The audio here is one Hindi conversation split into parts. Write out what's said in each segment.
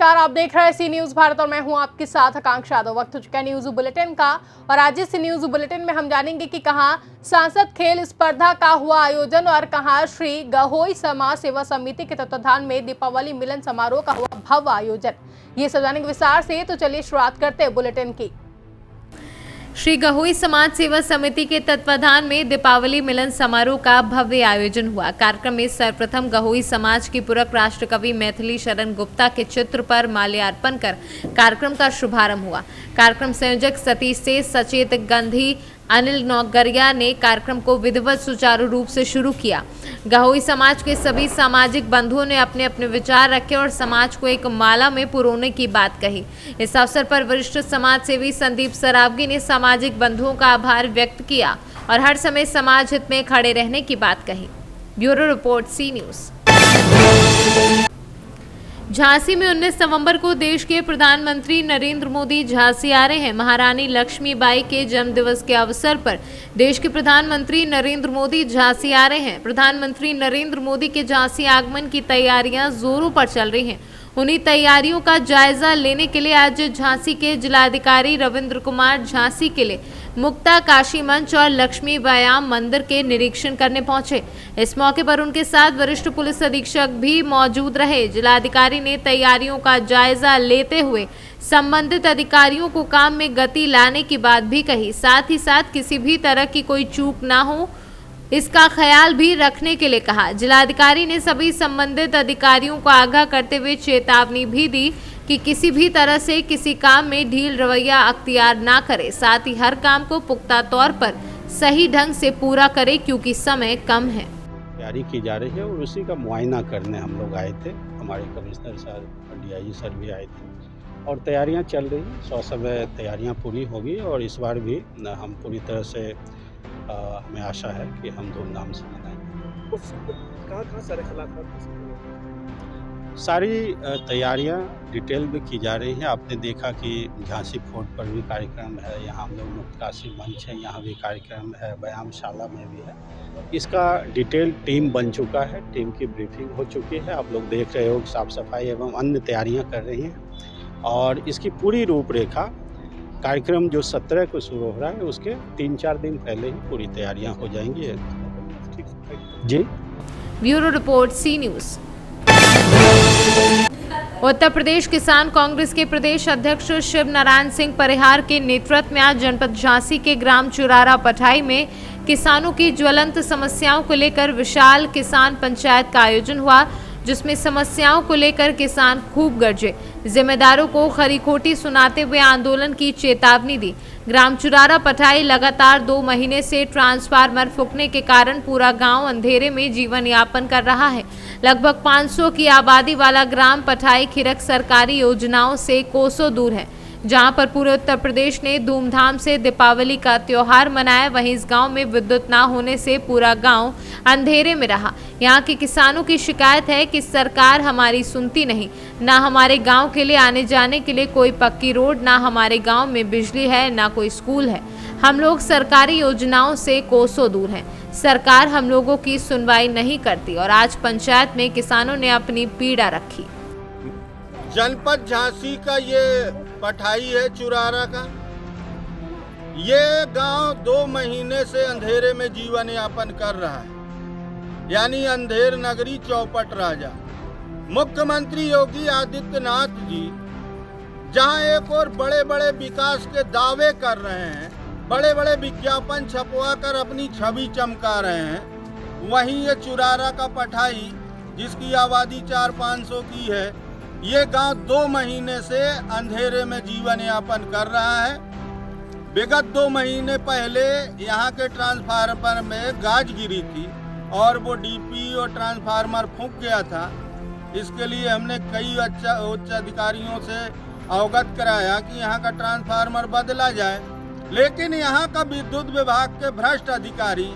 नमस्कार, आप देख रहे हैं सी न्यूज भारत और मैं हूं आपके साथ आकांक्षा यादव। वक्त हो चुका है न्यूज बुलेटिन का और आज इस न्यूज बुलेटिन में हम जानेंगे कि कहां सांसद खेल स्पर्धा का हुआ आयोजन और कहां श्री गहोई समाज सेवा समिति के तत्वाधान में दीपावली मिलन समारोह का हुआ भव्य आयोजन। ये सब जानेंगे विस्तार से, तो चलिए शुरुआत करते हैं बुलेटिन की। श्री गहोई समाज सेवा समिति के तत्वाधान में दीपावली मिलन समारोह का भव्य आयोजन हुआ। कार्यक्रम में सर्वप्रथम गहोई समाज की पूरक राष्ट्र कवि मैथिली शरण गुप्ता के चित्र पर माल्यार्पण कर कार्यक्रम का शुभारंभ हुआ। कार्यक्रम संयोजक सतीश से सचेत गंधी अनिल नौगरिया ने कार्यक्रम को विधिवत सुचारू रूप से शुरू किया। गहोई समाज के सभी सामाजिक बंधुओं ने अपने अपने विचार रखे और समाज को एक माला में पुरोने की बात कही। इस अवसर पर वरिष्ठ समाज सेवी संदीप सरावगी ने सामाजिक बंधुओं का आभार व्यक्त किया और हर समय समाज हित में खड़े रहने की बात कही। ब्यूरो रिपोर्ट, सी न्यूज। झांसी में 19 नवंबर को देश के प्रधानमंत्री नरेंद्र मोदी झांसी आ रहे हैं। महारानी लक्ष्मीबाई के जन्मदिवस के अवसर पर देश के प्रधानमंत्री नरेंद्र मोदी झांसी आ रहे हैं। प्रधानमंत्री नरेंद्र मोदी के झांसी आगमन की तैयारियां जोरों पर चल रही हैं। उन्हीं तैयारियों का जायजा लेने के लिए आज झांसी के जिलाधिकारी रविंद्र कुमार झांसी के लिए मुक्ता काशी मंच और लक्ष्मी व्यायाम मंदिर के निरीक्षण करने पहुंचे। इस मौके पर उनके साथ वरिष्ठ पुलिस अधीक्षक भी मौजूद रहे। जिलाधिकारी ने तैयारियों का जायजा लेते हुए संबंधित अधिकारियों को काम में गति लाने की बात भी कही। साथ ही साथ किसी भी तरह की कोई चूक ना हो, इसका ख्याल भी रखने के लिए कहा। जिलाधिकारी ने सभी संबंधित अधिकारियों को आगाह करते हुए चेतावनी भी दी कि किसी भी तरह से किसी काम में ढील रवैया अख्तियार ना करे। साथ ही हर काम को पुख्ता तौर पर सही ढंग से पूरा करे क्योंकि समय कम है। तैयारी की जा रही है और उसी का मुआयना करने हम लोग आए थे। हमारे कमिश्नर सर और डीआईजी सर भी आए थे और तैयारियां चल रही हैं। 100 समय तैयारियां पूरी होगी और इस बार भी हम पूरी तरह से हमें आशा है कि हम धूमधाम से मनाएंगे। कहाँ सारे खिलाफ सारी तैयारियां डिटेल में की जा रही हैं। आपने देखा कि झांसी फोर्ट पर भी कार्यक्रम है, यहाँ हम लोग मुक्त काशी मंच है, यहाँ भी कार्यक्रम है, व्यायामशाला में भी है। इसका डिटेल टीम बन चुका है, टीम की ब्रीफिंग हो चुकी है। आप लोग देख रहे हो साफ सफाई एवं अन्य तैयारियां कर रही हैं और इसकी पूरी रूपरेखा कार्यक्रम जो 17 को शुरू हो रहा है उसके 3-4 दिन पहले ही पूरी तैयारियां हो जाएंगी। जी, ब्यूरो रिपोर्ट, सी न्यूज। उत्तर प्रदेश किसान कांग्रेस के प्रदेश अध्यक्ष शिव नारायण सिंह परिहार के नेतृत्व में आज जनपद झांसी के ग्राम चुरारा पठाई में किसानों की ज्वलंत समस्याओं को लेकर विशाल किसान पंचायत का आयोजन हुआ, जिसमें समस्याओं को लेकर किसान खूब गरजे। जिम्मेदारों को खरी खोटी सुनाते हुए आंदोलन की चेतावनी दी। ग्राम चुरारा पठाई लगातार 2 महीने से ट्रांसफार्मर फूकने के कारण पूरा गांव अंधेरे में जीवन यापन कर रहा है। लगभग 500 की आबादी वाला ग्राम पठाई खिरक सरकारी योजनाओं से कोसों दूर है, जहां पर पूरे उत्तर प्रदेश ने धूमधाम से दीपावली का त्योहार मनाया। वहीं इस गांव में विद्युत ना होने से पूरा गांव अंधेरे में रहा। यहां के किसानों की शिकायत है कि सरकार हमारी सुनती नहीं, ना हमारे गांव के लिए आने जाने के लिए कोई पक्की रोड, ना हमारे गांव में बिजली है, ना कोई स्कूल है। हम लोग सरकारी योजनाओं से कोसों दूर हैं। सरकार हम लोगों की सुनवाई नहीं करती और आज पंचायत में किसानों ने अपनी पीड़ा रखी। जनपद झांसी का ये पठाई है चुरारा का। ये गांव 2 महीने से अंधेरे में जीवन यापन कर रहा है, यानी अंधेर नगरी चौपट राजा। मुख्यमंत्री योगी आदित्यनाथ जी जहां एक और बड़े बड़े विकास के दावे कर रहे हैं, बड़े बड़े विज्ञापन छपवा कर अपनी छवि चमका रहे हैं, वहीं ये चुरारा का पठाई जिसकी आबादी 400-500 की है, ये गांव 2 महीने से अंधेरे में जीवन यापन कर रहा है। विगत 2 महीने पहले यहाँ के ट्रांसफार्मर में गाज गिरी थी और वो डीपी और ट्रांसफार्मर फूंक गया था। इसके लिए हमने कई उच्च अधिकारियों से अवगत कराया कि यहाँ का ट्रांसफार्मर बदला जाए, लेकिन यहाँ का विद्युत विभाग के भ्रष्ट अधिकारी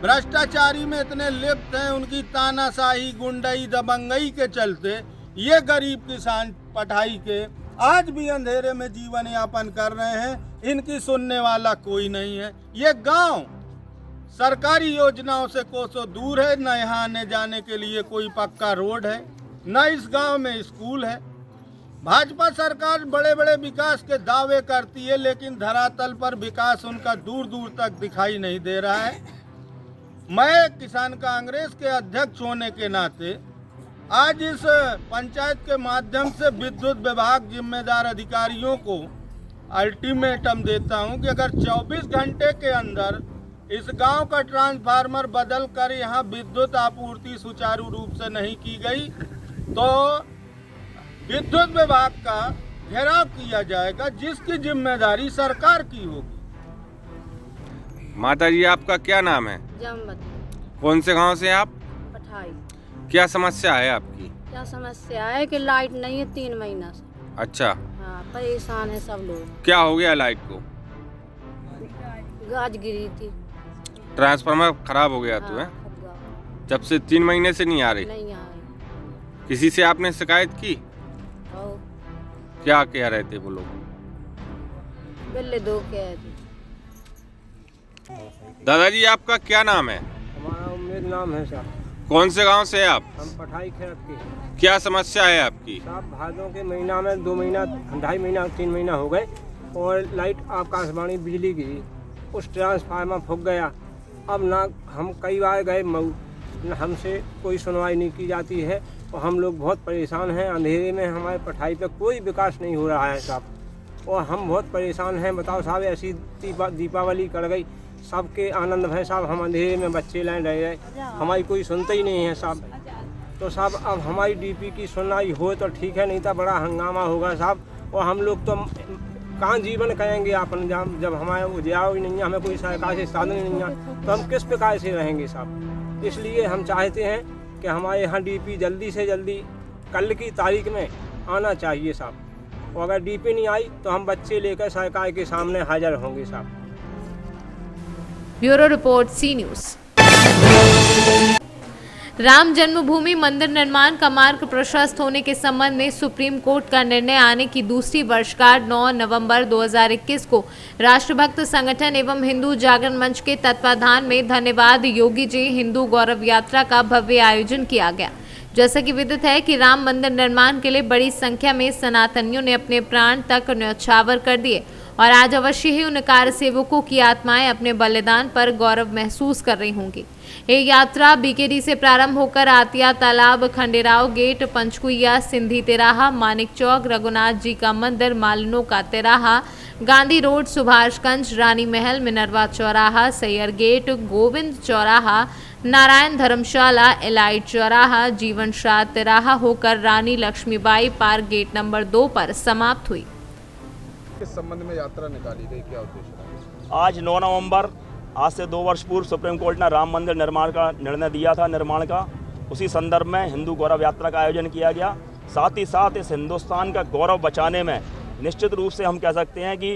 भ्रष्टाचारी में इतने लिप्त हैं, उनकी तानाशाही, गुंडई, दबंगई के चलते ये गरीब किसान पठाई के आज भी अंधेरे में जीवन यापन कर रहे हैं। इनकी सुनने वाला कोई नहीं है। ये गांव सरकारी योजनाओं से कोसों दूर है, न यहाँ आने जाने के लिए कोई पक्का रोड है, न इस गांव में स्कूल है। भाजपा सरकार बड़े बड़े विकास के दावे करती है, लेकिन धरातल पर विकास उनका दूर दूर तक दिखाई नहीं दे रहा है। मैं किसान कांग्रेस के अध्यक्ष होने के नाते आज इस पंचायत के माध्यम से विद्युत विभाग जिम्मेदार अधिकारियों को अल्टीमेटम देता हूं कि अगर 24 घंटे के अंदर इस गांव का ट्रांसफार्मर बदल कर यहां विद्युत आपूर्ति सुचारू रूप से नहीं की गई तो विद्युत विभाग का घेराव किया जाएगा, जिसकी जिम्मेदारी सरकार की होगी। माता जी, आपका क्या नाम है? जामवती। कौन से गांव से आप? पठाई। क्या समस्या है आपकी? क्या समस्या है कि लाइट नहीं है 3 महीना से। अच्छा, हाँ, परेशान है सब लोग। क्या हो गया लाइट को? गाज गिरी थी। ट्रांसफार्मर खराब हो गया तो है? जब से 3 महीने से नहीं आ रही? नहीं आ रही। किसी से आपने शिकायत की? और क्या कह रहे थे वो लोग? बिल्ले 2 के थे। दादाजी, आपका क्या नाम है? हमारा उम्मीद नाम है साहब। कौन से गांव से आप? हम पठाई खेत के हैं। क्या समस्या है आपकी? साहब, भादों के महीना में 2 महीना 2.5 महीना 3 महीना हो गए और लाइट आकाशवाणी बिजली की उस ट्रांसफार्मर फूक गया। अब ना हम कई बार गए मऊ, न हमसे कोई सुनवाई नहीं की जाती है और हम लोग बहुत परेशान हैं। अंधेरे में हमारे पठाई पे कोई विकास नहीं हो रहा है साहब और हम बहुत परेशान हैं। बताओ साहब, ऐसी दीपावली कर गई, सबके आनंद है साहब, हम अंधेरे में बच्चे लाए रह गए, हमारी कोई सुनता ही नहीं है साहब। तो साहब, अब हमारी डीपी की सुनवाई हो तो ठीक है, नहीं तो बड़ा हंगामा होगा साहब। और हम लोग तो कहाँ जीवन करेंगे अपन, जब हमारे उजियार ही नहीं है, हमें कोई सरकार से साधन नहीं है, तो हम किस प्रकार से रहेंगे साहब। इसलिए हम चाहते हैं कि हमारे यहाँ डीपी जल्दी से जल्दी कल की तारीख में आना चाहिए साहब। और अगर डीपी नहीं आई तो हम बच्चे लेकर सरकार के सामने हाजिर होंगे साहब। ब्यूरो रिपोर्ट, सी न्यूज़। राम जन्मभूमि मंदिर निर्माण का मार्ग प्रशस्त होने के संबंध में सुप्रीम कोर्ट का निर्णय आने की दूसरी वर्षगांठ 9 नवंबर 2021 को राष्ट्रभक्त संगठन एवं हिंदू जागरण मंच के तत्वाधान में धन्यवाद योगी जी हिंदू गौरव यात्रा का भव्य आयोजन किया गया। जैसा कि विदित है कि राम मंदिर निर्माण के लिए बड़ी संख्या में सनातनियों ने अपने प्राण तक न्यौछावर कर दिए और आज अवश्य ही उन कार्य सेवकों की आत्माएं अपने बलिदान पर गौरव महसूस कर रही होंगी। ये यात्रा बीकेडी से प्रारंभ होकर आतिया तालाब, खंडेराव गेट, पंचकुइया, सिंधी तिराहा, मानिक चौक, रघुनाथ जी का मंदिर, मालिनों का तिराहा, गांधी रोड, सुभाषगंज, रानी महल, मिनरवा चौराहा, सैयर गेट, गोविंद चौराहा, नारायण धर्मशाला, एलाइट चौराहा, जीवन शाह तिराहा होकर रानी लक्ष्मीबाई पार्क गेट नंबर 2 पर समाप्त हुई। किस संबंध में यात्रा निकाली गई, क्या उद्देश्य रहा? आज 9 नवंबर, आज से 2 वर्ष पूर्व सुप्रीम कोर्ट ने राम मंदिर निर्माण का निर्णय दिया था, निर्माण का। उसी संदर्भ में हिंदू गौरव यात्रा का आयोजन किया गया। साथ ही साथ इस हिंदुस्तान का गौरव बचाने में निश्चित रूप से हम कह सकते हैं कि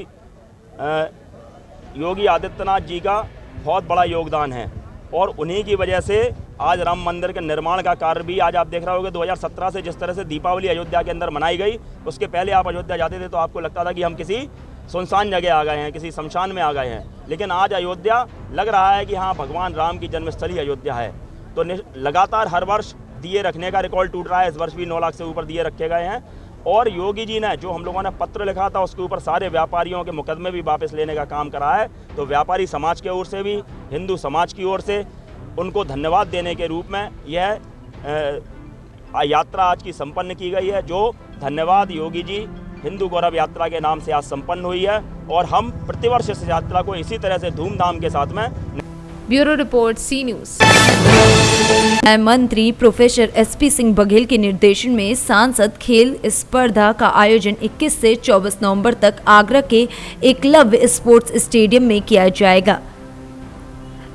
योगी आदित्यनाथ जी का बहुत बड़ा योगदान है और उन्हीं की वजह से आज राम मंदिर के निर्माण का कार्य भी आज आप देख रहे होंगे। 2017 से जिस तरह से दीपावली अयोध्या के अंदर मनाई गई, उसके पहले आप अयोध्या जाते थे तो आपको लगता था कि हम किसी सुनसान जगह आ गए हैं, किसी शमशान में आ गए हैं। लेकिन आज अयोध्या लग रहा है कि हाँ, भगवान राम की जन्मस्थली अयोध्या है। तो लगातार हर वर्ष दिए रखने का रिकॉर्ड टूट रहा है। इस वर्ष भी 9 लाख से ऊपर दिए रखे गए हैं और योगी जी ने जो हम लोगों ने पत्र लिखा था उसके ऊपर सारे व्यापारियों के मुकदमे भी वापस लेने का काम करा है। तो व्यापारी समाज की ओर से भी, हिंदू समाज की ओर से उनको धन्यवाद देने के रूप में यह यात्रा आज की संपन्न की गई है, जो धन्यवाद योगी जी हिंदू गौरव यात्रा के नाम से आज संपन्न हुई है। और हम प्रतिवर्ष इस यात्रा को इसी तरह से धूमधाम के साथ में। ब्यूरो रिपोर्ट, सी न्यूज़। मंत्री प्रोफेसर एसपी सिंह बघेल के निर्देशन में सांसद खेल स्पर्धा का आयोजन 21 से 24 नवंबर तक आगरा के एकलव्य स्पोर्ट्स स्टेडियम में किया जाएगा।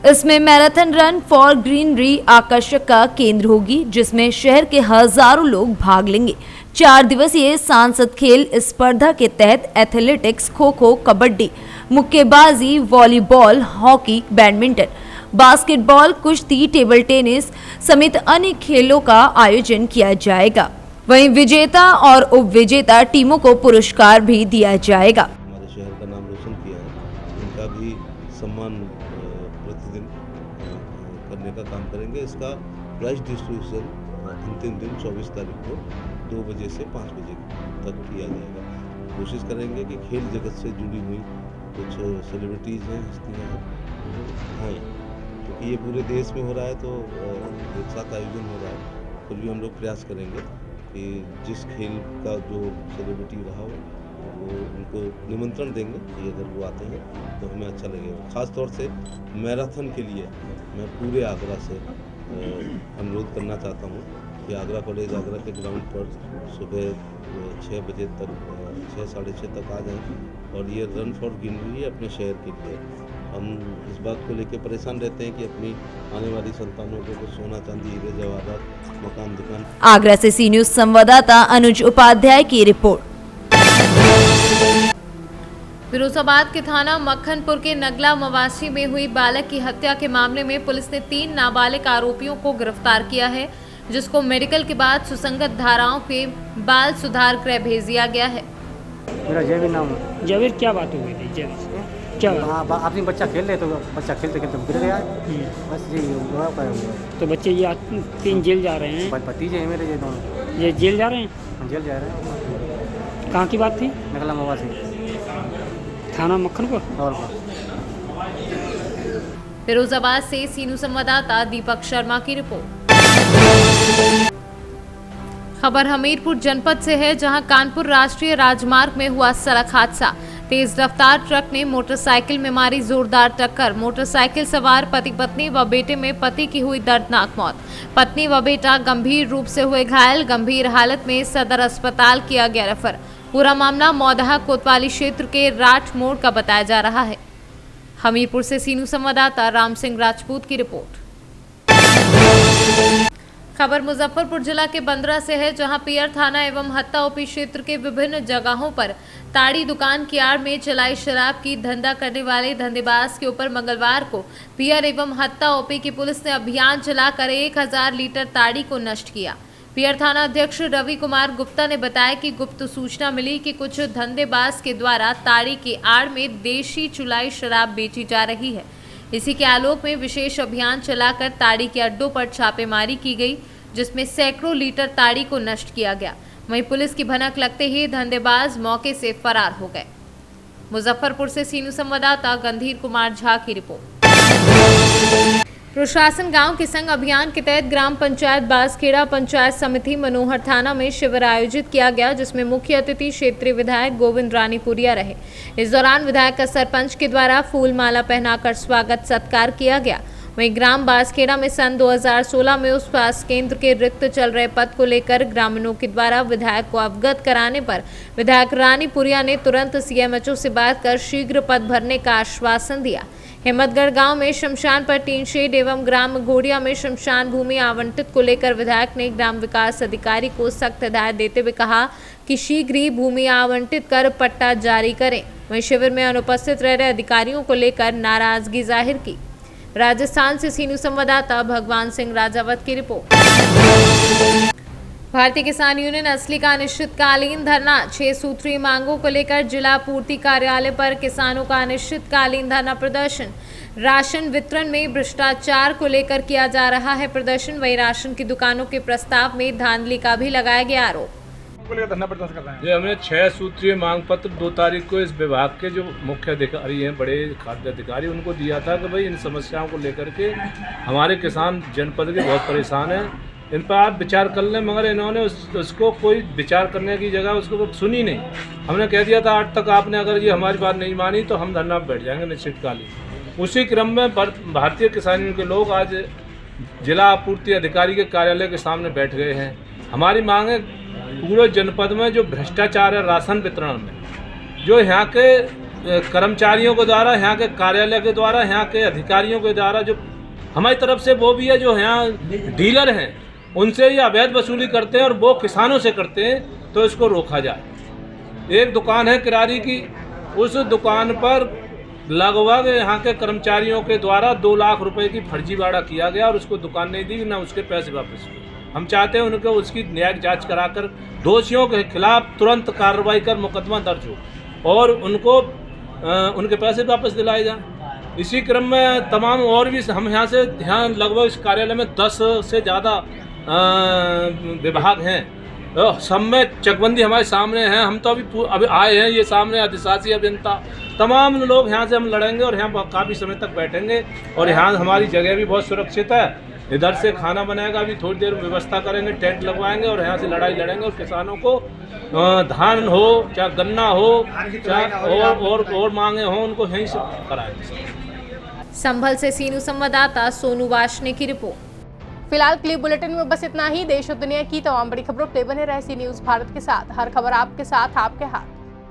इसमें मैराथन रन फॉर ग्रीनरी आकर्षक का केंद्र होगी, जिसमें शहर के हजारों लोग भाग लेंगे। 4 दिवसीय सांसद खेल स्पर्धा के तहत एथलेटिक्स, खो खो, कबड्डी, मुक्केबाजी, वॉलीबॉल, हॉकी, बैडमिंटन, बास्केटबॉल, कुश्ती, टेबल टेनिस समेत अन्य खेलों का आयोजन किया जाएगा। वहीं विजेता और उपविजेता टीमों को पुरस्कार भी दिया जाएगा। हमारे शहर का नाम रोशन किया है, उनका भी सम्मान प्रतिदिन करने का काम करेंगे। इसका प्राइज डिस्ट्रीब्यूशन अंतिम दिन 24 तारीख को 2 बजे से 5 बजे तक किया जाएगा। कोशिश करेंगे कि खेल जगत से जुड़ी हुई कुछ सेलिब्रिटीज़ हैं, हस्तियाँ हैं, क्योंकि ये पूरे देश में हो रहा है तो एक साथ आयोजन हो रहा है। फिर भी हम लोग प्रयास करेंगे कि जिस खेल का जो सेलिब्रिटी रहा हो वो उनको निमंत्रण देंगे कि अगर वो आते हैं तो हमें अच्छा लगेगा। ख़ास तौर से मैराथन के लिए मैं पूरे आगरा से अनुरोध करना चाहता हूँ कि आगरा कॉलेज आगरा के ग्राउंड पर सुबह 6 बजे तक 6 साढ़े 6 तक आ जाएं और ये रन फॉर ग्रीनरी है अपने शहर के लिए। हम इस बात को लेकर परेशान रहते हैं कि अपनी आने वाली संतानों को कुछ सोना चांदी हीरे जवाहरात मकान दुकान। आगरा से सी न्यूज़ संवाददाता अनुज उपाध्याय की रिपोर्ट। फिरोजाबाद के थाना मक्खनपुर के नगला मवासी में हुई बालक की हत्या के मामले में पुलिस ने 3 नाबालिग आरोपियों को गिरफ्तार किया है, जिसको मेडिकल के बाद सुसंगत धाराओं के बाल सुधार गृह भेज दिया गया है। मेरा जयवीर नाम है। जयवीर, क्या बात हो गई थी? जयवीर क्या अपनी बच्चा खेल रहे तो बच्चा खेलते खेलते गिर गया, बस ये तो बच्चे ये 3 जेल जा रहे हैं। भतीजे हैं मेरे ये दोनों। ये जेल जा रहे हैं? जेल जा रहे हैं। कहाँ की बात थी? नगला मवासी, थाना मक्खनपुर। फिरोजाबाद से सीनू संवाददाता दीपक शर्मा की रिपोर्ट। खबर हमीरपुर जनपद से है, जहां कानपुर राष्ट्रीय राजमार्ग में हुआ सड़क हादसा। तेज रफ्तार ट्रक ने मोटरसाइकिल में मारी जोरदार टक्कर। मोटरसाइकिल सवार पति पत्नी व बेटे में पति की हुई दर्दनाक मौत। पत्नी व बेटा गंभीर रूप से हुए घायल, गंभीर हालत में सदर अस्पताल किया गया रेफर। पूरा मामला मौदहा कोतवाली क्षेत्र के राठ मोड़ का बताया जा रहा है। हमीरपुर से सीनू संवाददाता राम सिंह राजपूत की रिपोर्ट। खबर मुजफ्फरपुर जिला के बंदरा से है, जहां पियर थाना एवं हत्ता ओपी क्षेत्र के विभिन्न जगहों पर ताड़ी दुकान की आड़ में चलाई शराब की धंधा करने वाले धंधेबाज के ऊपर मंगलवार को पियर एवं हत्ता ओपी की पुलिस ने अभियान चलाकर 1000 लीटर ताड़ी को नष्ट किया। पियर थाना अध्यक्ष रवि कुमार गुप्ता ने बताया कि गुप्त सूचना मिली कि कुछ धंधेबाज के द्वारा ताड़ी की आड़ में देशी चुलाई शराब बेची जा रही है। इसी के आलोक में विशेष अभियान चलाकर ताड़ी के अड्डों पर छापेमारी की गई, जिसमें सैकड़ों लीटर ताड़ी को नष्ट किया गया। वहीं पुलिस की भनक लगते ही धंधेबाज मौके से फरार हो गए। मुजफ्फरपुर से सीनू संवाददाता गंधीर कुमार झा की रिपोर्ट। प्रशासन गांव के संग अभियान के तहत ग्राम पंचायत बासखेड़ा पंचायत समिति मनोहर थाना में शिविर आयोजित किया गया, जिसमें मुख्य अतिथि क्षेत्रीय विधायक गोविंद रानीपुरिया रहे। इस दौरान विधायक का सरपंच के द्वारा फूल माला पहनाकर स्वागत सत्कार किया गया। वहीं ग्राम बासखेड़ा में सन 2016 में उस स्वास्थ्य केंद्र के रिक्त चल रहे पद को लेकर ग्रामीणों के द्वारा विधायक को अवगत कराने पर विधायक रानीपुरिया ने तुरंत सीएमएचओ से बात कर शीघ्र पद भरने का आश्वासन दिया। हिम्मतगढ़ गांव में शमशान पर टीन शेड एवं ग्राम घोड़िया में शमशान भूमि आवंटित को लेकर विधायक ने ग्राम विकास अधिकारी को सख्त हिदायत देते हुए कहा कि शीघ्र ही भूमि आवंटित कर पट्टा जारी करें। वहीं शिविर में अनुपस्थित रह रहे अधिकारियों को लेकर नाराजगी जाहिर की। राजस्थान से सीनू संवाददाता भगवान सिंह राजावत की रिपोर्ट। भारतीय किसान यूनियन असली का अनिश्चितकालीन धरना। 6 सूत्रीय मांगों को लेकर जिला पूर्ति कार्यालय पर किसानों का अनिश्चितकालीन धरना प्रदर्शन। राशन वितरण में भ्रष्टाचार को लेकर किया जा रहा है प्रदर्शन। वहीं राशन की दुकानों के प्रस्ताव में धांधली का भी लगाया गया आरोप। ये हमने 6 सूत्रीय मांग पत्र 2 तारीख को इस विभाग के जो मुख्य अधिकारी हैं, बड़े खाद्य अधिकारी, उनको दिया था कि भाई इन समस्याओं को लेकर के हमारे किसान जनपद के बहुत परेशान हैं, इन पर आप विचार कर लें। मगर इन्होंने उसको कोई विचार करने की जगह उसको सुनी नहीं। हमने कह दिया था 8 तक आपने अगर ये हमारी बात नहीं मानी तो हम धरना पर बैठ जाएंगे निश्चितकालीन। उसी क्रम में भारतीय किसान यूनियन के लोग आज जिला आपूर्ति अधिकारी के कार्यालय के सामने बैठ गए हैं। हमारी मांग है पूरे जनपद में जो भ्रष्टाचार है राशन वितरण में, जो यहाँ के कर्मचारियों के द्वारा, यहाँ के कार्यालय के द्वारा, यहाँ के अधिकारियों के द्वारा, जो हमारी तरफ से वो भी है, जो यहाँ डीलर हैं उनसे ये अवैध वसूली करते हैं और वो किसानों से करते हैं, तो इसको रोका जाए। एक दुकान है किरारी की, उस दुकान पर लगभग यहाँ के कर्मचारियों के द्वारा 2 लाख रुपए की फर्जीवाड़ा किया गया और उसको दुकान नहीं दी, ना उसके पैसे वापस हुए। हम चाहते हैं उनको उसकी न्यायिक जांच कराकर दोषियों के खिलाफ तुरंत कार्रवाई कर मुकदमा दर्ज हो और उनको उनके पैसे वापस दिलाए जाएं। इसी क्रम में तमाम और भी हम यहाँ लगभग इस कार्यालय में 10 से ज़्यादा विभाग हैं सब में चकबंदी हमारे सामने है। हम तो अभी आए हैं, ये सामने अधिशासी अभियंता तमाम लोग यहाँ से हम लड़ेंगे और यहाँ काफ़ी समय तक बैठेंगे और यहाँ हमारी जगह भी बहुत सुरक्षित है। इधर से खाना बनेगा, अभी थोड़ी देर व्यवस्था करेंगे, टेंट लगवाएंगे और यहाँ से लड़ाई लड़ेंगे और किसानों को धान हो चाहे गन्ना हो चाहे और मांगे हो उनको यहीं से कराएंगे। संभल से सीनू संवाददाता सोनू वाशने की रिपोर्ट। फिलहाल क्लिप बुलेटिन में बस इतना ही। देश और दुनिया की तमाम बड़ी खबरों के लिए बने रहे सी न्यूज़ भारत के साथ। हर खबर आपके साथ, आपके हाथ।